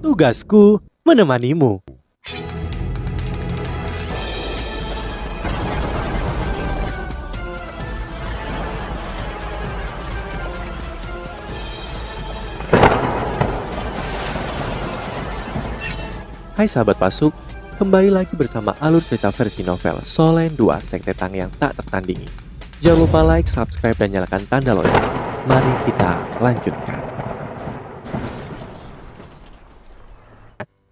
Tugasku menemanimu. Hai sahabat Pasuk, kembali lagi bersama alur cerita versi novel Solen 2 Sekte Tang yang tak tertandingi. Jangan lupa like, subscribe, dan nyalakan tanda lonceng. Mari kita lanjutkan.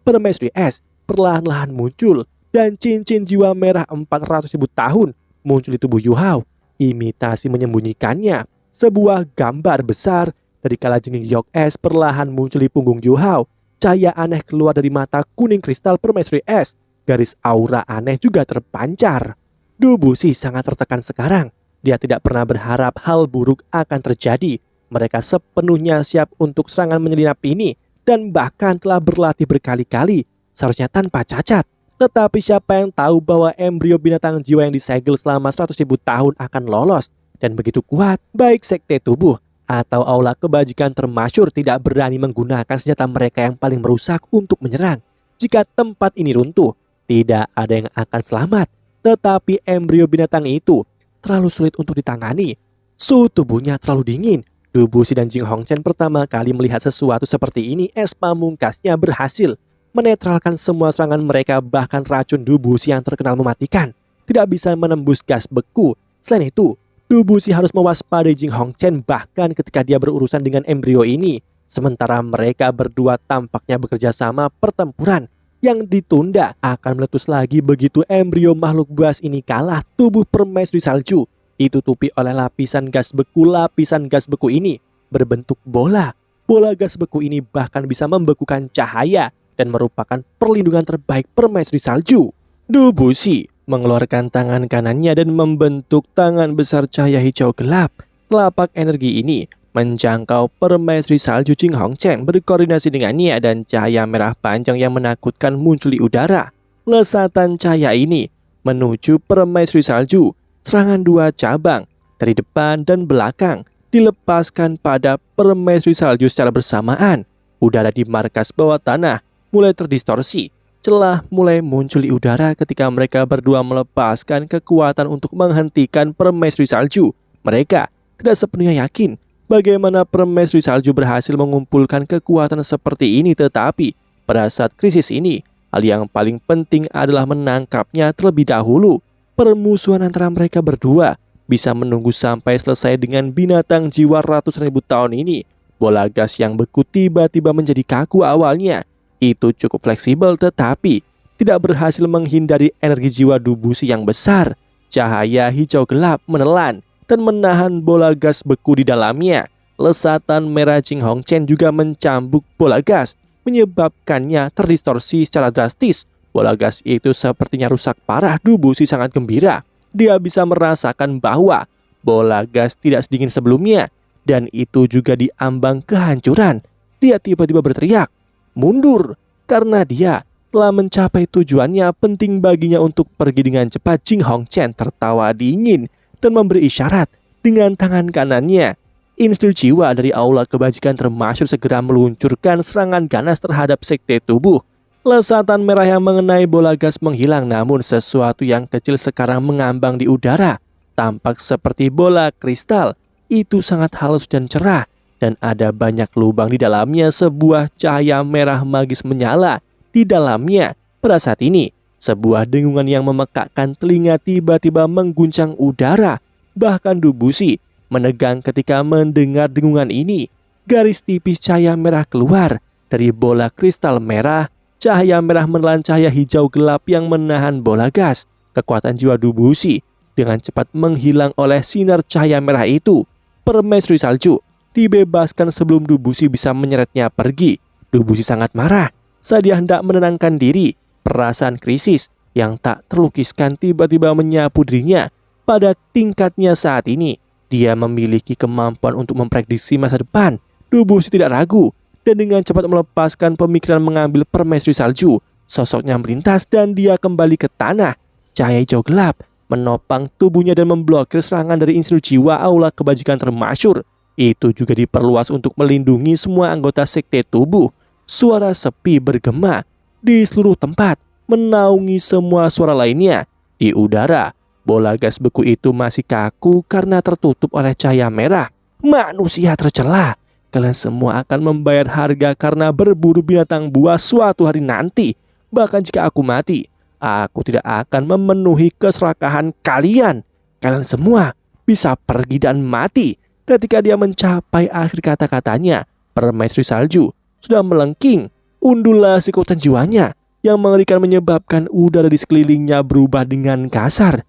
Permaisuri es perlahan-lahan muncul dan cincin jiwa merah 400.000 tahun muncul di tubuh Yu Hao. Imitasi menyembunyikannya. Sebuah gambar besar dari kalajengking giok es perlahan muncul di punggung Yu Hao. Cahaya aneh keluar dari mata kuning kristal permaisuri es. Garis aura aneh juga terpancar. Du Buxi sangat tertekan sekarang. Dia tidak pernah berharap hal buruk akan terjadi. Mereka sepenuhnya siap untuk serangan menyelinap ini dan bahkan telah berlatih berkali-kali, seharusnya tanpa cacat. Tetapi siapa yang tahu bahwa embrio binatang jiwa yang disegel selama 100.000 tahun akan lolos dan begitu kuat, baik sekte tubuh atau aula kebajikan termasyur tidak berani menggunakan senjata mereka yang paling merusak untuk menyerang. Jika tempat ini runtuh, tidak ada yang akan selamat. Tetapi embrio binatang itu terlalu sulit untuk ditangani. Suhu tubuhnya terlalu dingin. Du Buxi dan Jing Hongchen pertama kali melihat sesuatu seperti ini. Es pamungkasnya berhasil menetralkan semua serangan mereka, bahkan racun Du Buxi yang terkenal mematikan tidak bisa menembus gas beku. Selain itu, Du Buxi harus mewaspadai Jing Hongchen bahkan ketika dia berurusan dengan embrio ini. Sementara mereka berdua tampaknya bekerja sama, pertempuran yang ditunda akan meletus lagi begitu embrio makhluk buas ini kalah. Tubuh permaisuri salju ditutupi oleh lapisan gas beku. Lapisan gas beku ini berbentuk bola. Bola gas beku ini bahkan bisa membekukan cahaya dan merupakan perlindungan terbaik permaisuri salju. Du Buxi mengeluarkan tangan kanannya dan membentuk tangan besar cahaya hijau gelap. Telapak energi ini menjangkau permaisuri salju Jing Hongchen, berkoordinasi dengannya, dan cahaya merah panjang yang menakutkan muncul di udara. Lesatan cahaya ini menuju permaisuri salju. Serangan dua cabang dari depan dan belakang dilepaskan pada permaisuri salju secara bersamaan. Udara di markas bawah tanah mulai terdistorsi. Celah mulai muncul di udara ketika mereka berdua melepaskan kekuatan untuk menghentikan permaisuri salju. Mereka tidak sepenuhnya yakin bagaimana permaisuri salju berhasil mengumpulkan kekuatan seperti ini, tetapi pada saat krisis ini, hal yang paling penting adalah menangkapnya terlebih dahulu. Permusuhan antara mereka berdua bisa menunggu sampai selesai dengan binatang jiwa ratusan ribu tahun ini. Bola gas yang beku tiba-tiba menjadi kaku awalnya. Itu cukup fleksibel tetapi tidak berhasil menghindari energi jiwa Du Buxi yang besar. Cahaya hijau gelap menelan dan menahan bola gas beku di dalamnya. Lesatan merah Jing Hongchen juga mencambuk bola gas, menyebabkannya terdistorsi secara drastis. Bola gas itu sepertinya rusak parah. Du Buxi sangat gembira. Dia bisa merasakan bahwa bola gas tidak sedingin sebelumnya dan itu juga diambang kehancuran. Dia tiba-tiba berteriak, "Mundur!" Karena dia telah mencapai tujuannya. Penting baginya untuk pergi dengan cepat. Jing Hongchen tertawa dingin dan memberi isyarat dengan tangan kanannya. Insting jiwa dari aula kebajikan termasyur segera meluncurkan serangan ganas terhadap sekte tubuh. Lesatan merah yang mengenai bola gas menghilang, namun sesuatu yang kecil sekarang mengambang di udara. Tampak seperti bola kristal. Itu sangat halus dan cerah, dan ada banyak lubang di dalamnya. Sebuah cahaya merah magis menyala di dalamnya. Pada saat ini, sebuah dengungan yang memekakkan telinga tiba-tiba mengguncang udara. Bahkan Du Buxi menegang ketika mendengar dengungan ini. Garis tipis cahaya merah keluar dari bola kristal merah. Cahaya merah menelan cahaya hijau gelap yang menahan bola gas. Kekuatan jiwa Du Buxi dengan cepat menghilang oleh sinar cahaya merah itu. Permaisuri salju dibebaskan sebelum Du Buxi bisa menyeretnya pergi. Du Buxi sangat marah saat dia hendak menenangkan diri. Perasaan krisis yang tak terlukiskan tiba-tiba menyapu dirinya. Pada tingkatnya saat ini, dia memiliki kemampuan untuk memprediksi masa depan. Du Buxi tidak ragu dan dengan cepat melepaskan pemikiran mengambil permaisuri salju. Sosoknya melintas dan dia kembali ke tanah. Cahaya hijau gelap menopang tubuhnya dan memblokir serangan dari insting jiwa aula kebajikan termasyur. Itu juga diperluas untuk melindungi semua anggota sekte tubuh. suara sepi bergema di seluruh tempat, menaungi semua suara lainnya. Di udara, bola gas beku itu masih kaku karena tertutup oleh cahaya merah. Manusia tercela, kalian semua akan membayar harga karena berburu binatang buas suatu hari nanti. Bahkan jika aku mati, aku tidak akan memenuhi keserakahan kalian. Kalian semua bisa pergi dan mati. Ketika dia mencapai akhir kata-katanya, permaisuri salju sudah melengking. Undulasi kekuatan jiwanya yang mengerikan menyebabkan udara di sekelilingnya berubah dengan kasar.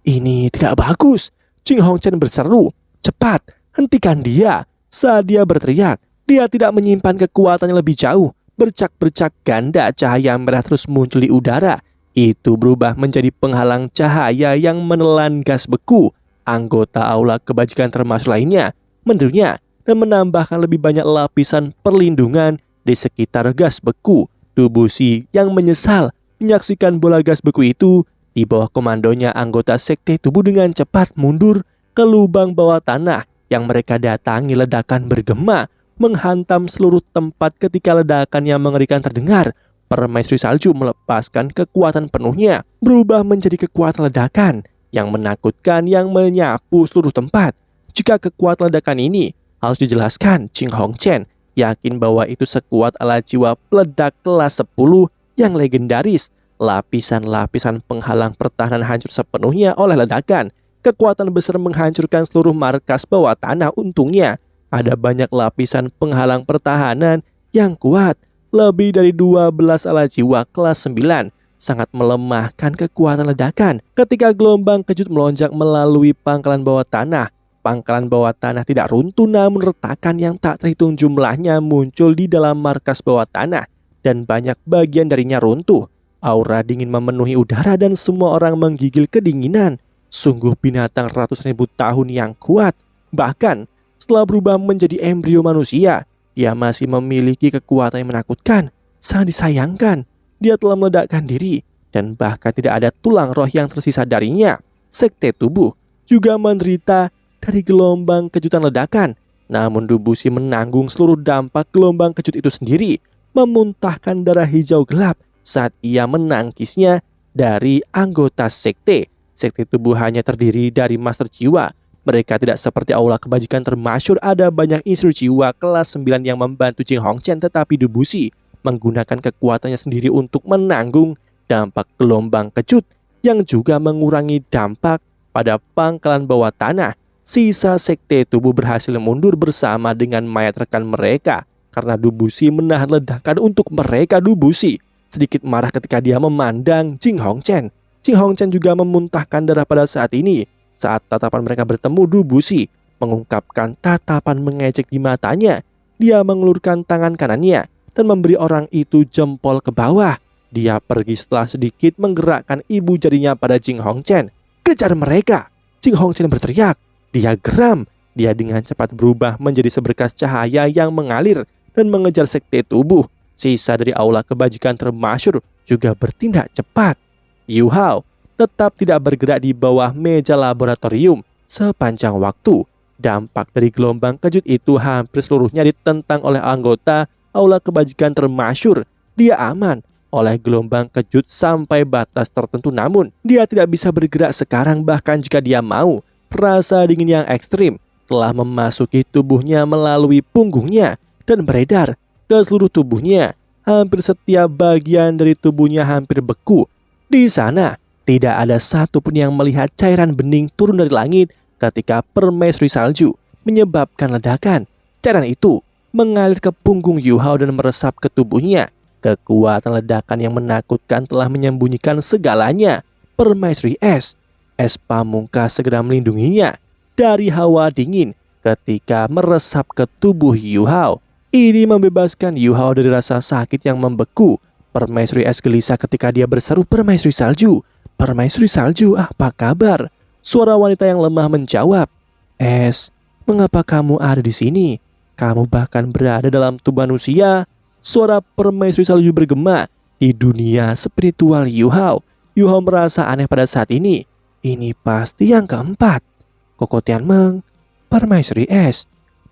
Ini tidak bagus. Jing Hongchen berseru, cepat, hentikan dia. Saat dia berteriak, dia tidak menyimpan kekuatan yang lebih jauh. Bercak-bercak ganda cahaya merah terus muncul di udara. Itu berubah menjadi penghalang cahaya yang menelan gas beku. Anggota aula kebajikan termasuk lainnya mendengarnya dan menambahkan lebih banyak lapisan perlindungan di sekitar gas beku. Dubusi yang menyesal menyaksikan bola gas beku itu di bawah komandonya, anggota sekte tubuh dengan cepat mundur ke lubang bawah tanah yang mereka datangi. Ledakan bergema menghantam seluruh tempat ketika ledakan yang mengerikan terdengar. Permaisuri salju melepaskan kekuatan penuhnya, berubah menjadi kekuatan ledakan yang menakutkan yang menyapu seluruh tempat. Jika kekuatan ledakan ini harus dijelaskan, Jing Hongchen yakin bahwa itu sekuat alat jiwa peledak kelas 10 yang legendaris. Lapisan-lapisan penghalang pertahanan hancur sepenuhnya oleh ledakan. Kekuatan besar menghancurkan seluruh markas bawah tanah. Untungnya ada banyak lapisan penghalang pertahanan yang kuat. Lebih dari 12 alat jiwa kelas 9 sangat melemahkan kekuatan ledakan. Ketika gelombang kejut melonjak melalui pangkalan bawah tanah, pangkalan bawah tanah tidak runtuh, namun retakan yang tak terhitung jumlahnya muncul di dalam markas bawah tanah dan banyak bagian darinya runtuh. Aura dingin memenuhi udara dan semua orang menggigil kedinginan. Sungguh binatang ratusan ribu tahun yang kuat. Bahkan setelah berubah menjadi embrio manusia, dia masih memiliki kekuatan yang menakutkan. Sangat disayangkan, dia telah meledakkan diri dan bahkan tidak ada tulang roh yang tersisa darinya. Sekte tubuh juga menderita dari gelombang kejutan ledakan. Namun Dubusi menanggung seluruh dampak gelombang kejut itu sendiri, memuntahkan darah hijau gelap saat ia menangkisnya dari anggota sekte. Sekte tubuh hanya terdiri dari master jiwa. Mereka tidak seperti aula kebajikan termasyhur, ada banyak insinyur jiwa kelas 9 yang membantu Jing Hongchen, tetapi Dubusi menggunakan kekuatannya sendiri untuk menanggung dampak gelombang kejut yang juga mengurangi dampak pada pangkalan bawah tanah. Sisa sekte tubuh berhasil mundur bersama dengan mayat rekan mereka karena Dubusi menahan ledakan untuk mereka. Dubusi sedikit marah ketika dia memandang Jing Hongchen. Jing Hongchen juga memuntahkan darah pada saat ini. Saat tatapan mereka bertemu, Dubusi mengungkapkan tatapan mengejek di matanya. Dia mengulurkan tangan kanannya dan memberi orang itu jempol ke bawah. Dia pergi setelah sedikit menggerakkan ibu jarinya pada Jing Hongchen. Kejar mereka! Jing Hongchen berteriak. Dia geram. Dia dengan cepat berubah menjadi seberkas cahaya yang mengalir dan mengejar sekte tubuh. Sisa dari aula kebajikan termasyhur juga bertindak cepat. Yu Hao tetap tidak bergerak di bawah meja laboratorium sepanjang waktu. Dampak dari gelombang kejut itu hampir seluruhnya ditentang oleh anggota aula kebajikan termasyhur. Dia aman oleh gelombang kejut sampai batas tertentu, namun dia tidak bisa bergerak sekarang. Bahkan jika dia mau, rasa dingin yang ekstrim telah memasuki tubuhnya melalui punggungnya dan beredar ke seluruh tubuhnya. Hampir setiap bagian dari tubuhnya hampir beku. Di sana tidak ada satupun yang melihat cairan bening turun dari langit ketika permaisuri salju menyebabkan ledakan. Cairan itu mengalir ke punggung Yu Hao dan meresap ke tubuhnya. Kekuatan ledakan yang menakutkan telah menyembunyikan segalanya. Permaisuri es pamungkas segera melindunginya dari hawa dingin ketika meresap ke tubuh Yu Hao. Ini membebaskan Yu Hao dari rasa sakit yang membeku. Permaisuri es gelisah ketika dia berseru, "Permaisuri salju, permaisuri salju, apa kabar?" Suara wanita yang lemah menjawab, "Es, mengapa kamu ada di sini? Kamu bahkan berada dalam tubuh manusia." Suara permaisuri salju bergema di dunia spiritual Yu Hao. Yu Hao merasa aneh pada saat ini. Ini pasti yang keempat. Koko Tianmeng, permaisuri es,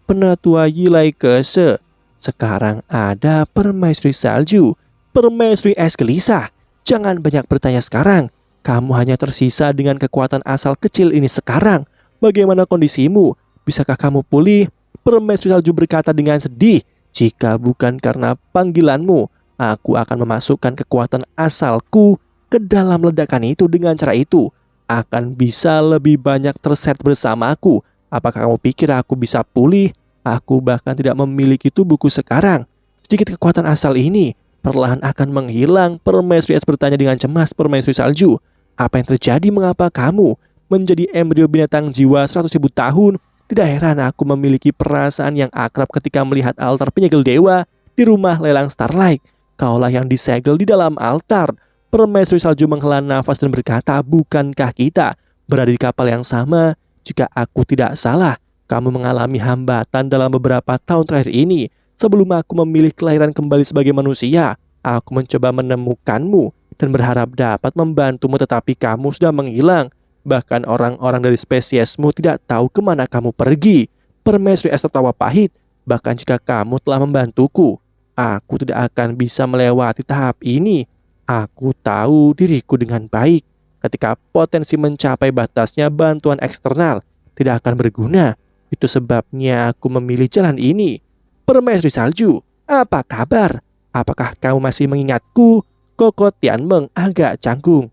penatua Yilai Kese, Sekarang ada permaisuri salju. Permaisuri es gelisah. Jangan banyak bertanya sekarang. Kamu hanya tersisa dengan kekuatan asal kecil ini sekarang. Bagaimana kondisimu? Bisakah kamu pulih? Permaisuri salju berkata dengan sedih. Jika bukan karena panggilanmu, aku akan memasukkan kekuatan asalku ke dalam ledakan itu. Dengan cara itu akan bisa lebih banyak terset bersamaku. Apakah kamu pikir aku bisa pulih? Aku bahkan tidak memiliki tubuhku sekarang. Sedikit kekuatan asal ini perlahan akan menghilang. Permaisuri es bertanya dengan cemas. Permaisuri salju, apa yang terjadi? Mengapa kamu menjadi embrio binatang jiwa 100.000 tahun? Tidak heran aku memiliki perasaan yang akrab ketika melihat altar penyegel dewa di rumah lelang Starlight. Kaulah yang disegel di dalam altar. Permaisuri salju menghela nafas dan berkata, bukankah kita berada di kapal yang sama? Jika aku tidak salah, kamu mengalami hambatan dalam beberapa tahun terakhir ini. Sebelum aku memilih kelahiran kembali sebagai manusia, aku mencoba menemukanmu dan berharap dapat membantumu, tetapi kamu sudah menghilang. Bahkan orang-orang dari spesiesmu tidak tahu kemana kamu pergi. Permaisuri es tertawa pahit. Bahkan jika kamu telah membantuku, aku tidak akan bisa melewati tahap ini. Aku tahu diriku dengan baik. Ketika potensi mencapai batasnya, bantuan eksternal tidak akan berguna. Itu sebabnya aku memilih jalan ini. Permaisuri salju, apa kabar? Apakah kamu masih mengingatku? Koko Tianmeng agak canggung.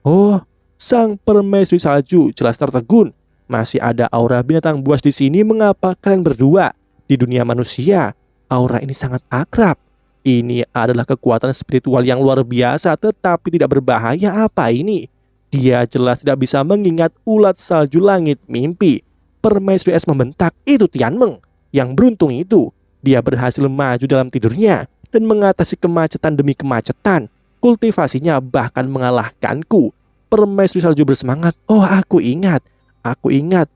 Oh, sang permaisuri salju jelas tertegun. Masih ada aura binatang buas di sini. Mengapa kalian berdua di dunia manusia? Aura ini sangat akrab. Ini adalah kekuatan spiritual yang luar biasa, tetapi tidak berbahaya. Apa ini? Dia jelas tidak bisa mengingat ulat salju langit mimpi. Permaisuri es membentak, itu Tianmeng. Yang beruntung itu, dia berhasil maju dalam tidurnya dan mengatasi kemacetan demi kemacetan. Kultivasinya bahkan mengalahkanku. Permaisuri salju bersemangat, oh aku ingat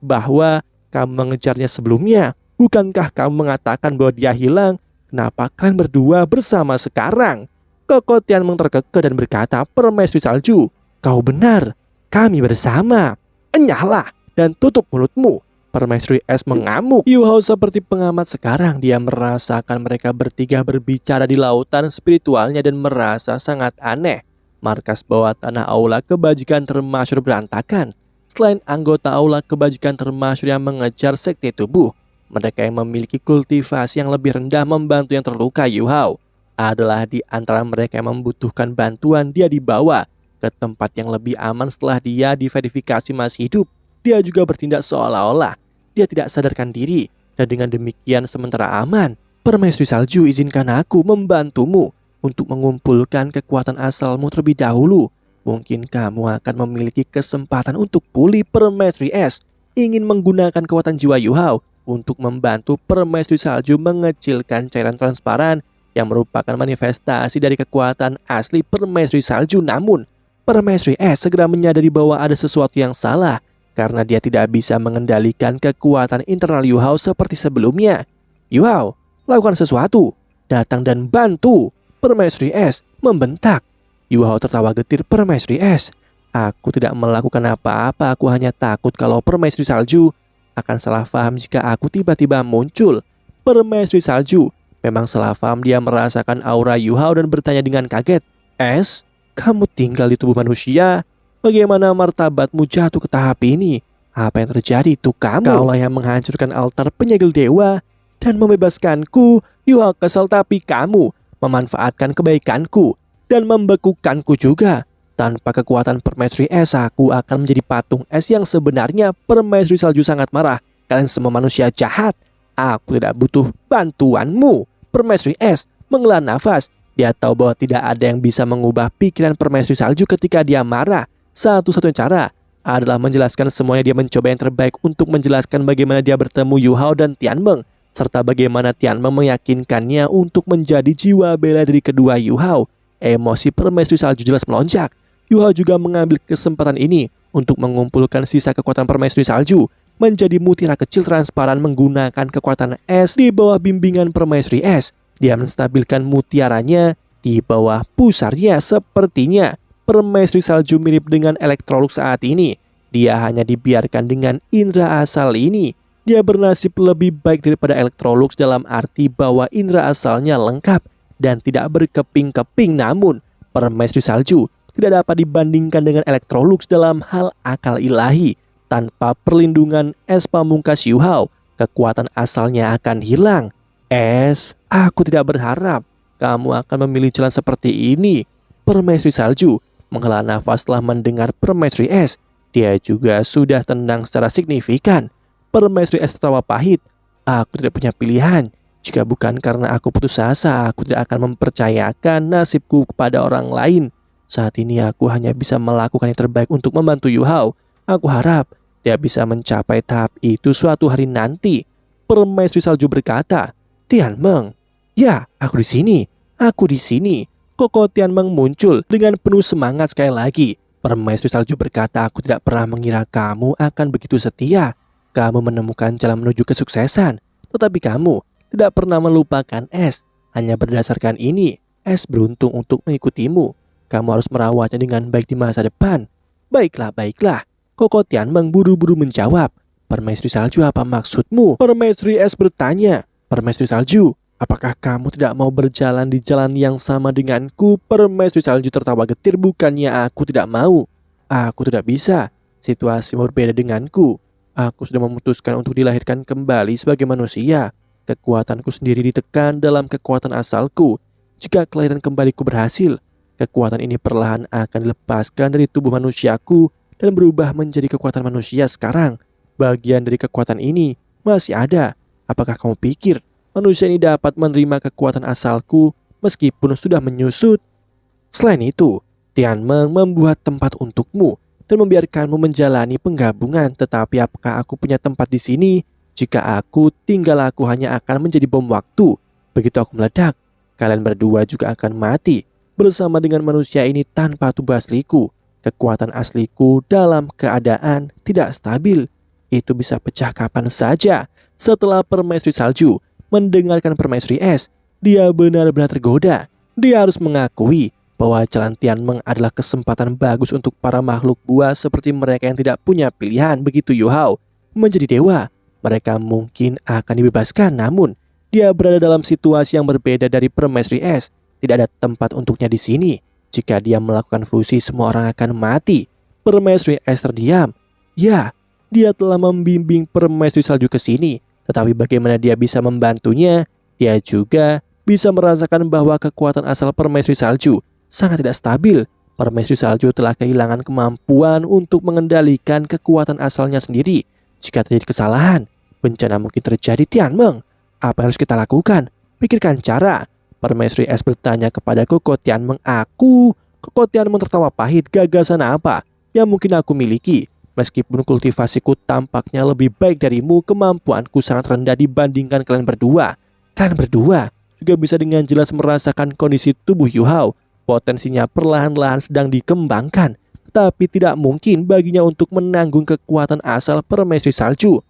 bahwa kamu mengejarnya sebelumnya. Bukankah kamu mengatakan bahwa dia hilang? Kenapa kalian berdua bersama sekarang? Koko Tianmeng terkekeh dan berkata, permaisuri salju, kau benar, kami bersama. Enyahlah dan tutup mulutmu. Permaisuri es mengamuk. Yu Hao seperti pengamat sekarang. Dia merasakan mereka bertiga berbicara di lautan spiritualnya dan merasa sangat aneh. Markas bawah tanah aula kebajikan termasyhur berantakan. Selain anggota aula kebajikan termasyhur yang mengejar sekte tubuh, mereka yang memiliki kultivasi yang lebih rendah membantu yang terluka. Yu Hao adalah di antara mereka yang membutuhkan bantuan. Dia dibawa ke tempat yang lebih aman setelah dia diverifikasi masih hidup. Dia juga bertindak seolah-olah dia tidak sadarkan diri, dan dengan demikian sementara aman. Permaisuri salju, izinkan aku membantumu untuk mengumpulkan kekuatan asalmu terlebih dahulu. Mungkin kamu akan memiliki kesempatan untuk pulih. Permaisuri es ingin menggunakan kekuatan jiwa Yu Hao untuk membantu permaisuri salju mengecilkan cairan transparan yang merupakan manifestasi dari kekuatan asli permaisuri salju. Namun permaisuri es segera menyadari bahwa ada sesuatu yang salah, karena dia tidak bisa mengendalikan kekuatan internal Yu Hao seperti sebelumnya. Yu Hao, lakukan sesuatu. Datang dan bantu. Permaisuri es membentak. Yu Hao tertawa getir. Permaisuri es, aku tidak melakukan apa-apa. Aku hanya takut kalau permaisuri salju akan salah paham jika aku tiba-tiba muncul. Permaisuri salju memang salah paham. Dia merasakan aura Yu Hao dan bertanya dengan kaget. Es, kamu tinggal di tubuh manusia? Bagaimana martabatmu jatuh ke tahap ini? Apa yang terjadi? Itu kamu. Kaulah yang menghancurkan altar penyegel dewa dan membebaskanku. Yu Hao kesal, tapi kamu memanfaatkan kebaikanku dan membekukanku juga. Tanpa kekuatan permaisuri es, aku akan menjadi patung es yang sebenarnya. Permaisuri salju sangat marah. Kalian semua manusia jahat. Aku tidak butuh bantuanmu. Permaisuri es menghela nafas. Dia tahu bahwa tidak ada yang bisa mengubah pikiran permaisuri salju ketika dia marah. Satu-satunya cara adalah menjelaskan semuanya. Dia mencoba yang terbaik untuk menjelaskan bagaimana dia bertemu Yu Hao dan Tianmeng, serta bagaimana Tianmeng meyakinkannya untuk menjadi jiwa bela diri kedua Yu Hao. Emosi permaisuri salju jelas melonjak. Yu Hao juga mengambil kesempatan ini untuk mengumpulkan sisa kekuatan permaisuri salju menjadi mutiara kecil transparan. Menggunakan kekuatan es di bawah bimbingan permaisuri es, dia menstabilkan mutiaranya di bawah pusarnya. Sepertinya permaisuri salju mirip dengan Electrolux saat ini. Dia hanya dibiarkan dengan indera asal ini. Dia bernasib lebih baik daripada Electrolux dalam arti bahwa indera asalnya lengkap dan tidak berkeping-keping, namun permaisuri salju tidak dapat dibandingkan dengan Electrolux dalam hal akal ilahi. Tanpa perlindungan es pamungkas Yu Hao, kekuatan asalnya akan hilang. Es, aku tidak berharap kamu akan memilih jalan seperti ini. Permaisuri salju menghela nafas setelah mendengar permaisuri es. Dia juga sudah tenang secara signifikan. Permaisuri es tertawa pahit. Aku tidak punya pilihan. Jika bukan karena aku putus asa, aku tidak akan mempercayakan nasibku kepada orang lain. Saat ini aku hanya bisa melakukan yang terbaik untuk membantu Yu Hao. Aku harap dia bisa mencapai tahap itu suatu hari nanti. Permaisuri salju berkata. Tianmeng, ya, aku di sini. Aku di sini. Koko Tianmeng muncul dengan penuh semangat sekali lagi. Permaisuri salju berkata, aku tidak pernah mengira kamu akan begitu setia. Kamu menemukan jalan menuju kesuksesan, tetapi kamu tidak pernah melupakan es. Hanya berdasarkan ini, es beruntung untuk mengikutimu. Kamu harus merawatnya dengan baik di masa depan. Baiklah, baiklah. Koko Tianmeng buru-buru menjawab. Permaisuri salju, apa maksudmu? Permaisuri es bertanya. Permaisuri salju, apakah kamu tidak mau berjalan di jalan yang sama denganku? Permaisuri salju tertawa getir. Bukannya aku tidak mau. Aku tidak bisa. Situasi berbeda denganku. Aku sudah memutuskan untuk dilahirkan kembali sebagai manusia. Kekuatanku sendiri ditekan dalam kekuatan asalku. Jika kelahiran kembaliku berhasil, kekuatan ini perlahan akan dilepaskan dari tubuh manusiaku dan berubah menjadi kekuatan manusia sekarang. Bagian dari kekuatan ini masih ada. Apakah kamu pikir manusia ini dapat menerima kekuatan asalku meskipun sudah menyusut? Selain itu, Tianmeng membuat tempat untukmu dan membiarkanmu menjalani penggabungan. Tetapi apakah aku punya tempat di sini? Jika aku tinggal, aku hanya akan menjadi bom waktu. Begitu aku meledak, kalian berdua juga akan mati bersama dengan manusia ini tanpa tubuh asliku. Kekuatan asliku dalam keadaan tidak stabil. Itu bisa pecah kapan saja. Setelah permaisuri salju mendengarkan permaisuri es, dia benar-benar tergoda. Dia harus mengakui bahwa jalan Tianmeng adalah kesempatan bagus untuk para makhluk buas seperti mereka yang tidak punya pilihan. Begitu Yu Hao menjadi dewa, mereka mungkin akan dibebaskan, namun dia berada dalam situasi yang berbeda dari permaisuri es. Tidak ada tempat untuknya di sini. Jika dia melakukan fusi, semua orang akan mati. Permaisuri es terdiam. Ya, dia telah membimbing permaisuri salju ke sini, tetapi bagaimana dia bisa membantunya? Dia juga bisa merasakan bahwa kekuatan asal permaisuri salju sangat tidak stabil. Permaisuri salju telah kehilangan kemampuan untuk mengendalikan kekuatan asalnya sendiri. Jika terjadi kesalahan, bencana mungkin terjadi. Tianmeng, apa yang harus kita lakukan? Pikirkan cara. Permaisuri es bertanya kepada Koko Tianmeng. Koko Tianmeng tertawa pahit. Gagasan apa yang mungkin aku miliki? Meskipun kultivasiku tampaknya lebih baik darimu, kemampuanku sangat rendah dibandingkan kalian berdua. Kalian berdua juga bisa dengan jelas merasakan kondisi tubuh Yu Hao. Potensinya perlahan-lahan sedang dikembangkan, tapi tidak mungkin baginya untuk menanggung kekuatan asal permaisuri salju.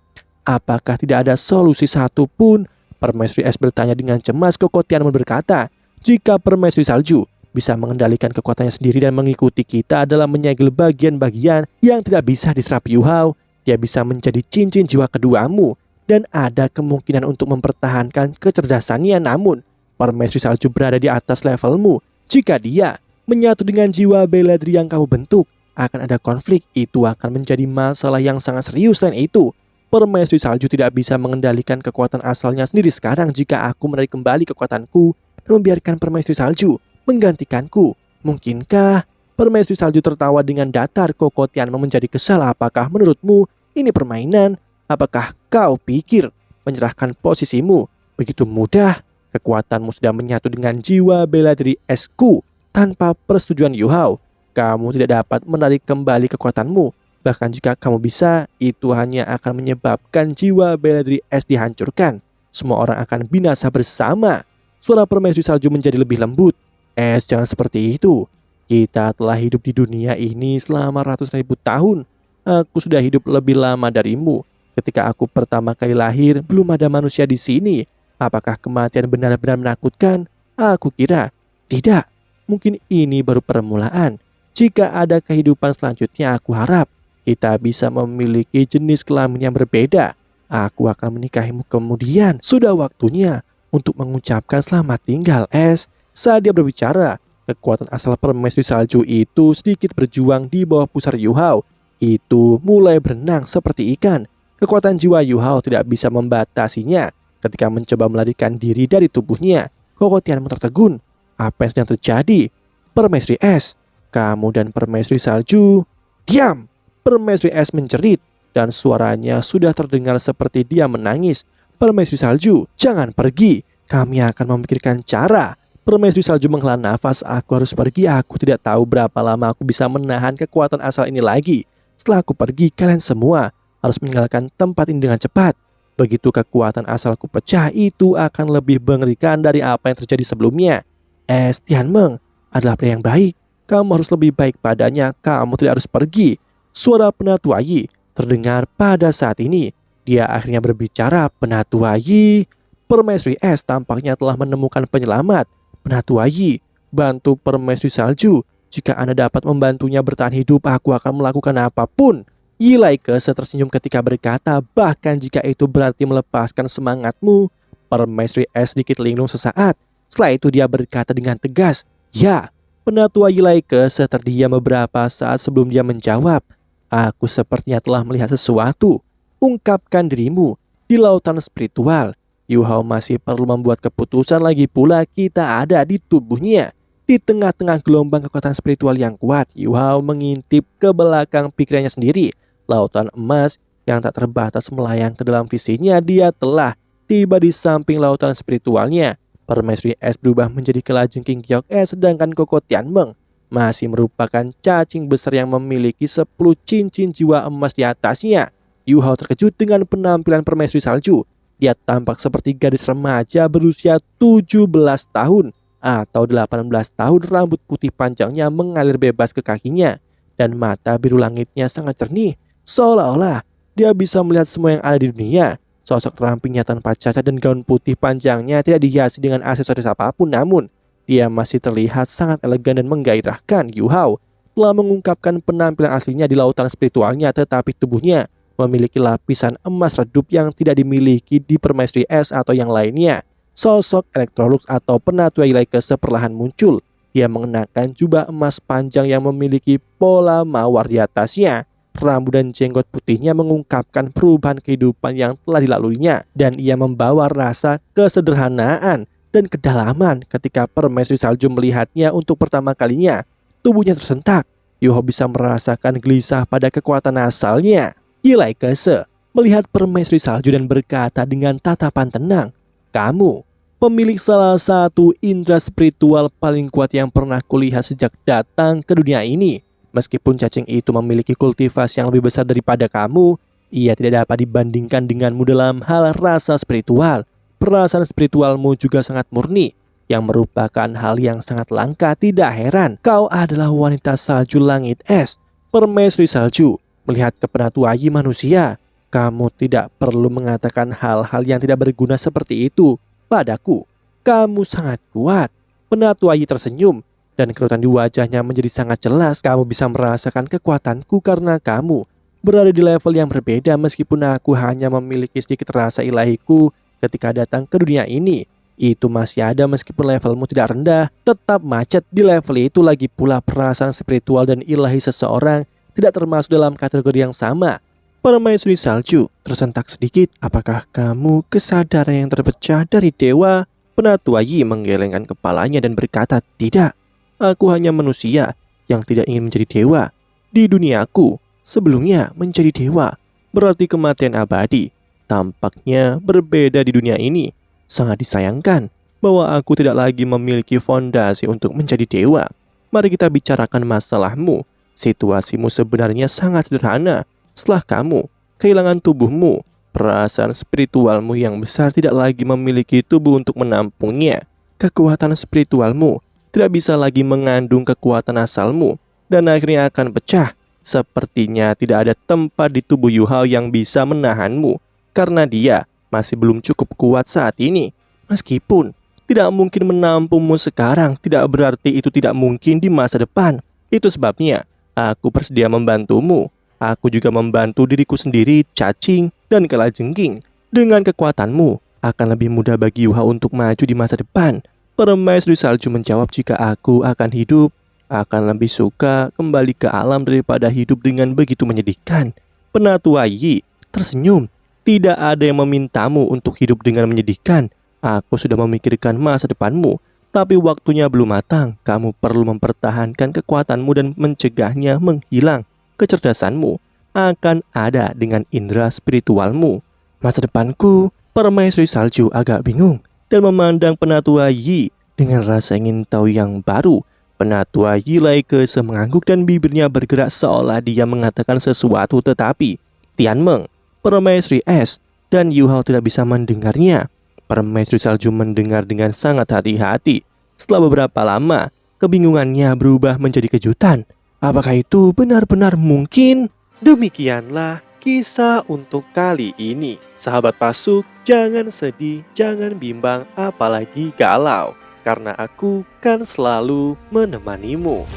Apakah tidak ada solusi satu pun? Permaisuri es bertanya dengan cemas. Koko Tianmeng berkata, jika permaisuri salju bisa mengendalikan kekuatannya sendiri dan mengikuti kita dalam menyegel bagian-bagian yang tidak bisa diserap Yu Hao, dia bisa menjadi cincin jiwa keduamu dan ada kemungkinan untuk mempertahankan kecerdasannya. Namun, permaisuri salju berada di atas levelmu. Jika dia menyatu dengan jiwa bela diri yang kamu bentuk, akan ada konflik. Itu akan menjadi masalah yang sangat serius. Selain itu, permaisuri salju tidak bisa mengendalikan kekuatan asalnya sendiri sekarang. Jika aku menarik kembali kekuatanku dan membiarkan permaisuri salju menggantikanku, mungkinkah? Permaisuri salju tertawa dengan datar. Koko Tianmeng menjadi kesal. Apakah menurutmu ini permainan? Apakah kau pikir menyerahkan posisimu begitu mudah? Kekuatanmu sudah menyatu dengan jiwa bela diri esku. Tanpa persetujuan Yu Hao, kamu tidak dapat menarik kembali kekuatanmu. Bahkan jika kamu bisa, itu hanya akan menyebabkan jiwa bela diri es dihancurkan. Semua orang akan binasa bersama. Suara permaisuri salju menjadi lebih lembut. Es, jangan seperti itu. Kita telah hidup di dunia ini selama ratus ribu tahun. Aku sudah hidup lebih lama darimu. Ketika aku pertama kali lahir, belum ada manusia di sini. Apakah kematian benar-benar menakutkan? Aku kira tidak. Mungkin ini baru permulaan. Jika ada kehidupan selanjutnya, aku harap kita bisa memiliki jenis kelamin yang berbeda. Aku akan menikahimu kemudian. Sudah waktunya untuk mengucapkan selamat tinggal, Es. Saat dia berbicara, kekuatan asal permaisuri salju itu sedikit berjuang di bawah pusar Yu Hao. Itu mulai berenang seperti ikan. Kekuatan jiwa Yu Hao tidak bisa membatasinya. Ketika mencoba melarikan diri dari tubuhnya, Koko Tianmeng tertegun. Apa yang sedang terjadi? Permaisuri Es, kamu dan permaisuri salju. Diam! Permaisuri Es menjerit dan suaranya sudah terdengar seperti dia menangis. Permaisuri salju, jangan pergi. Kami akan memikirkan cara. Permaisuri salju menghela nafas. Aku harus pergi. Aku tidak tahu berapa lama aku bisa menahan kekuatan asal ini lagi. Setelah aku pergi, kalian semua harus meninggalkan tempat ini dengan cepat. Begitu kekuatan asalku pecah, itu akan lebih mengerikan dari apa yang terjadi sebelumnya. Es Tianmeng adalah pria yang baik. Kamu harus lebih baik padanya. Kamu tidak harus pergi. Suara Penatua Yi terdengar pada saat ini. Dia akhirnya berbicara. Penatua Yi, Permaisuri Es tampaknya telah menemukan penyelamat. Penatua Yi, bantu permaisuri salju. Jika Anda dapat membantunya bertahan hidup, aku akan melakukan apapun. Yi Laikese tersenyum ketika berkata, bahkan jika itu berarti melepaskan semangatmu. Permaisuri Es sedikit linglung sesaat. Setelah itu dia berkata dengan tegas, ya. Penatua Yi Laikese terdiam beberapa saat sebelum dia menjawab, aku sepertinya telah melihat sesuatu. Ungkapkan dirimu di lautan spiritual. Yu Hao masih perlu membuat keputusan, lagi pula kita ada di tubuhnya. Di tengah-tengah gelombang kekuatan spiritual yang kuat, Yu Hao mengintip ke belakang pikirannya sendiri. Lautan emas yang tak terbatas melayang ke dalam visinya. Dia telah tiba di samping lautan spiritualnya. Permaisuri Es berubah menjadi kelajengking Giok Es, sedangkan Koko Tianmeng masih merupakan cacing besar yang memiliki 10 cincin jiwa emas di atasnya. Yu Hao terkejut dengan penampilan permaisuri salju. Dia tampak seperti gadis remaja berusia 17 tahun atau 18 tahun. Rambut putih panjangnya mengalir bebas ke kakinya dan mata biru langitnya sangat jernih, seolah-olah dia bisa melihat semua yang ada di dunia. Sosok rampingnya tanpa cacat dan gaun putih panjangnya tidak dihiasi dengan aksesoris apapun, namun dia masih terlihat sangat elegan dan menggairahkan. Yu Hao telah mengungkapkan penampilan aslinya di lautan spiritualnya, tetapi tubuhnya memiliki lapisan emas redup yang tidak dimiliki di permaisuri Es atau yang lainnya. Sosok Electrolux atau Penatua Yi Laikese perlahan muncul. Dia mengenakan jubah emas panjang yang memiliki pola mawar di atasnya. Rambut dan jenggot putihnya mengungkapkan perubahan kehidupan yang telah dilaluinya, dan ia membawa rasa kesederhanaan dan kedalaman. Ketika permaisuri salju melihatnya untuk pertama kalinya, tubuhnya tersentak. Yu Hao bisa merasakan gelisah pada kekuatan asalnya. Yi Laikese melihat permaisuri salju dan berkata dengan tatapan tenang, kamu pemilik salah satu indera spiritual paling kuat yang pernah kulihat sejak datang ke dunia ini. Meskipun cacing itu memiliki kultivasi yang lebih besar daripada kamu, ia tidak dapat dibandingkan denganmu dalam hal rasa spiritual. Perasaan spiritualmu juga sangat murni, yang merupakan hal yang sangat langka. Tidak heran kau adalah wanita salju langit es. Permaisuri salju melihat ke Penatua Yi manusia. Kamu tidak perlu mengatakan hal-hal yang tidak berguna seperti itu padaku. Kamu sangat kuat. Penatua Yi tersenyum dan kerutan di wajahnya menjadi sangat jelas. Kamu bisa merasakan kekuatanku karena kamu berada di level yang berbeda. Meskipun aku hanya memiliki sedikit rasa ilahiku ketika datang ke dunia ini, itu masih ada. Meskipun levelmu tidak rendah, tetap macet di level itu. Lagi pula perasaan spiritual dan ilahi seseorang tidak termasuk dalam kategori yang sama. Permaisuri salju tersentak sedikit. Apakah kamu kesadaran yang terpecah dari dewa? Penatua Yi menggelengkan kepalanya dan berkata, tidak. Aku hanya manusia yang tidak ingin menjadi dewa. Di duniaku sebelumnya menjadi dewa berarti kematian abadi. Tampaknya berbeda di dunia ini. Sangat disayangkan bahwa aku tidak lagi memiliki fondasi untuk menjadi dewa. Mari kita bicarakan masalahmu. Situasimu sebenarnya sangat sederhana. Setelah kamu kehilangan tubuhmu, perasaan spiritualmu yang besar tidak lagi memiliki tubuh untuk menampungnya. Kekuatan spiritualmu tidak bisa lagi mengandung kekuatan asalmu dan akhirnya akan pecah. Sepertinya tidak ada tempat di tubuh Yu Hao yang bisa menahanmu, karena dia masih belum cukup kuat saat ini. Meskipun tidak mungkin menampungmu sekarang, tidak berarti itu tidak mungkin di masa depan. Itu sebabnya aku bersedia membantumu. Aku juga membantu diriku sendiri, cacing. dan kalajengking. Dengan kekuatanmu, akan lebih mudah bagi Yuha untuk maju di masa depan. Permaisuri Salju menjawab, jika aku akan hidup, akan lebih suka kembali ke alam daripada hidup dengan begitu menyedihkan. Penatua Yi tersenyum. Tidak ada yang memintamu untuk hidup dengan menyedihkan. Aku sudah memikirkan masa depanmu, tapi waktunya belum matang. Kamu perlu mempertahankan kekuatanmu dan mencegahnya menghilang. Kecerdasanmu akan ada dengan indera spiritualmu. Masa depanku, Permaisuri Salju agak bingung dan memandang Penatua Yi dengan rasa ingin tahu yang baru. Penatua Yi Laikese mengangguk dan bibirnya bergerak seolah dia mengatakan sesuatu, tetapi Tianmeng, Permaisuri Es, dan Yu Hao tidak bisa mendengarnya. Permaisuri Salju mendengar dengan sangat hati-hati. Setelah beberapa lama, kebingungannya berubah menjadi kejutan. Apakah itu benar-benar mungkin? Demikianlah kisah untuk kali ini. Sahabat Pasuk, jangan sedih, jangan bimbang, apalagi galau, karena aku kan selalu menemanimu.